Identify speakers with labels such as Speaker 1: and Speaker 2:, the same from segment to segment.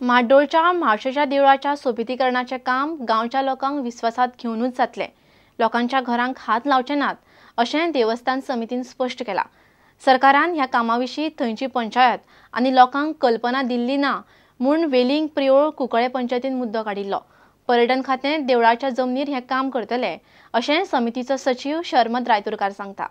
Speaker 1: म्हाड्डोळच्या म्हाळशेच्या देवळाच्या सोबितीकरणाचे काम गांवच्या लोकांक विश्वासात घेऊनच जातले। लोकांच्या घरांक हात लावचे नात अशें देवस्थान समितीन स्पष्ट केला। सरकारान ह्या कामाविशीं थंयची पंचायत आनी लोकांक कल्पना दिल्ली ना म्हूण वेलिंग प्रियोळ कुंकळे पंचायतीन मुद्दो काडिल्लो। पर्यटन खातें देवळाच्या जमनीर हें काम करतले अशें समितीचो सचिव शर्मद रायतुरकार सांगता।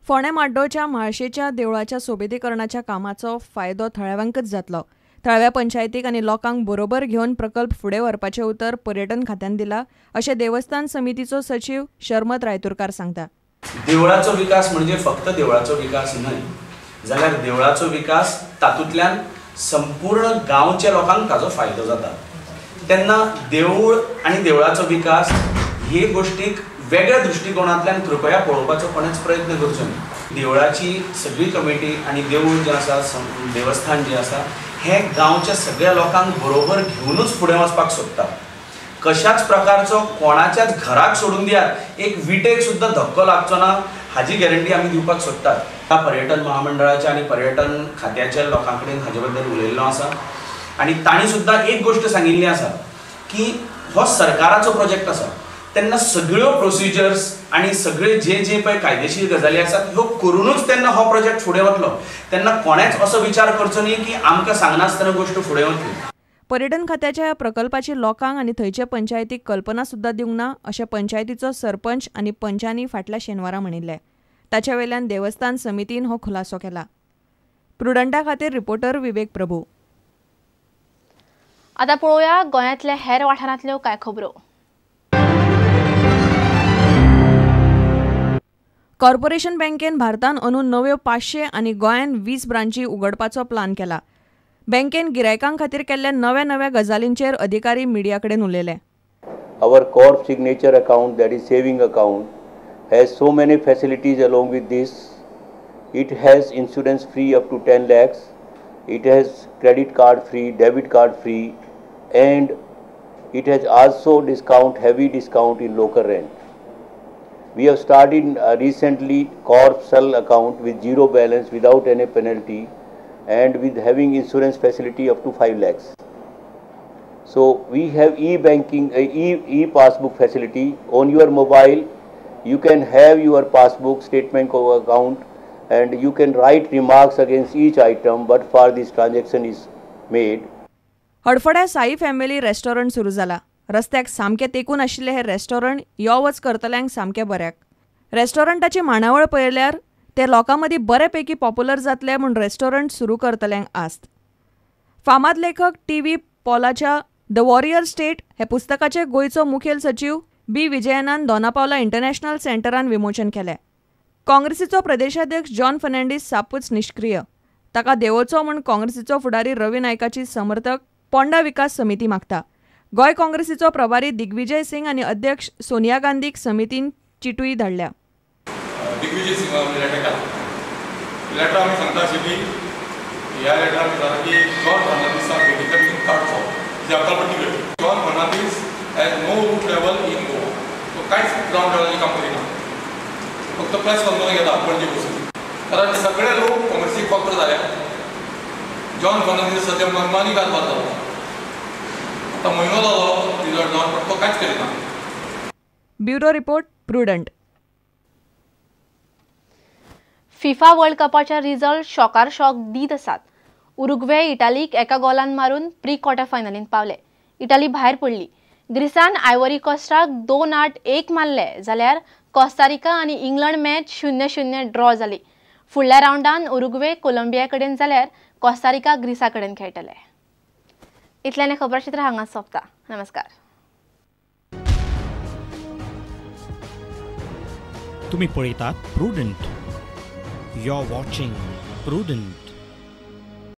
Speaker 2: फोंडें म्हाड्डोळच्या म्हाळशेच्या देवळाच्या सोबितीकरणाच्या कामाचो फायदो थळाव्यांकच जातलो। थळाव्या पंचायतीक आनी लोकांक बरोबर घेवन प्रकल्प फुडें व्हरपाचें उतर पर्यटन खात्यान दिलां अशें देवस्थान समितीचो सचिव शर्मद रायतुरकार सांगता।
Speaker 3: देवळाचो विकास म्हणजे फक्त देवळाचो विकास न्हय, जाल्यार देवळाचो विकास तातूंतल्यान संपूर्ण गांवच्या लोकांक ताजो फायदो जाता। तेन्ना देवूळ आनी देवळाचो विकास हे गोष्टीक वेगळ्या दृश्टिकोनांतल्यान कृपया पळोवपाचो कोणेच प्रयत्न करचो न्ही। देवळाची सगळी कमिटी आनी देवूळ जें आसा, देवस्थान जें आसा, हें गांवच्या सगळ्या लोकांक बरोबर घेवनूच फुडें वचपाक सोदता। कशाच प्रकारचो कोणाच्याच घराक सोडून दियात एक विटेक सुद्दां धक्को लागचो ना हाची गॅरंटी आमी दिवपाक सोदतात। ह्या पर्यटन महामंडळाच्या आनी पर्यटन खात्याच्या लोकां कडेन हाचे बद्दल उलयल्लो आसा आनी तांणी सुद्दां एक गोश्ट सांगिल्ली आसा की हो सरकाराचो प्रोजेक्ट आसा, तेन्ना सगळ्यो प्रोसिजर्स आनी सगळे जे पळय कायदेशीर गजाली आसात ह्यो करूनच तेन्ना हो प्रोजेक्ट फुडें वतलो। तेन्ना कोणेच असो विचार करचो न्ही की आमकां सांगनासतना गोश्ट फुडें वतली।
Speaker 2: पर्यटन खात्याच्या ह्या प्रकल्पाची लोकांक आनी थंयच्या पंचायतीक कल्पना सुद्दां दिवंक ना अशें पंचायतीचो सरपंच आनी पंचांनी फाटल्या शेनवारा म्हणिल्लें। ताचे वयल्यान देवस्थान समितीन हो खुलासो केला। प्रुडंटा खातीर रिपोर्टर विवेक प्रभू।
Speaker 1: आतां पळोवया गोंयांतल्या हेर वाठारांतल्यो कांय खबरो।
Speaker 2: कॉर्पोरेशन बँकेन भारतान अंदून नव्यो 500 आनी गोंयान 20 ब्रांची उगडपाचो प्लान केला। बँकेन गिरायकांक खातीर केल्ल्या नव्या गजालींचेर अधिकारी मिडिया कडेन उलयले।
Speaker 4: Our corp signature account, that is saving account, has so many facilities along with this. It has insurance free up to 10 lakhs. It has credit card free, debit card free, and it has also heavy discount in local rent. We have started recently corp cell account with zero balance without any penalty and with having insurance facility up to 5 lakhs. So we have e-banking, e-passbook facility on your mobile. You can have your passbook statement account and you can write remarks against each item but for this transaction is made.
Speaker 2: हडफड्या Sai family restaurant सुरू जाला। रस्त्याक सामके तेकून आशिल्ले हे restaurant यो वच करतल्यांक सामके बऱ्याक। रेस्टॉरंटाची मांडावळ पळयल्यार ते लोकां मदीं बरेपैकी पॉप्युलर जातले म्हूण रेस्टॉरंट सुरू करतल्यांक आस्त। फामाद लेखक टी.व्ही. पॉलाच्या द वॉरियर स्टेट हे पुस्तकाचे गोंयचो मुखेल सचिव बी. विजयनान दोनापावला इंटरनॅशनल सेंटरान विमोचन केलें। काँग्रेसीचो प्रदेशाध्यक्ष जॉन फर्नांडीस सापूच निश्क्रीय। ताका देंवोचो म्हूण काँग्रेसीचो फुडारी रवी नायकाची समर्थक पोंडा विकास समिती मागता। गोंय काँग्रेसीचो प्रभारी दिग्विजय सिंग आनी अध्यक्ष सोनिया गांधीक समितीन चिटूय धाडल्या।
Speaker 5: दिग्विजय सिंग लेटर आमी सांगता आशिल्ली ह्या लेटर आमी सांगता की जॉन फर्नांडीसाक बेगिकन काडचो जे अकालपट्टी करची। John Fernandes has no root level in Goa, तो कांयच ग्राउंड लेवलाचें काम करिना, फक्त प्रेस कॉन्फरन्स घेता पणजे बसून। कारण सगळे लोक काँग्रेसीक वक्र जाल्या। जॉन फर्नांडीस सद्या मनमानी कारभार जालो, आतां म्हयनो जालो रिजल्ट जावन पण तो कांयच करिना।
Speaker 2: Bureau report Prudent.
Speaker 1: FIFA World कपाच्या रिझल्ट शॉकार शॉक दीत आसात। उरुग्वे इटालीक एका गोलान मारून प्री क्वार्टर फायनलींत पावले। इटाली भायर पडली। ग्रीसान आयव्हरी कोस्टाक 2-8 मारले जाल्यार कोस्टारिका आनी इंग्लंड मॅच 0-0 ड्रॉ जाली। फुडल्या राउंडान उरुग्वे कोलंबिया कडेन जाल्यार कोस्टारिका ग्रीसा कडेन खेळटले। इतल्यान खबराचित्र हांगा सोंपता। नमस्कार।
Speaker 6: तुम्ही पळयतात प्रुडंट। You're watching Prudent.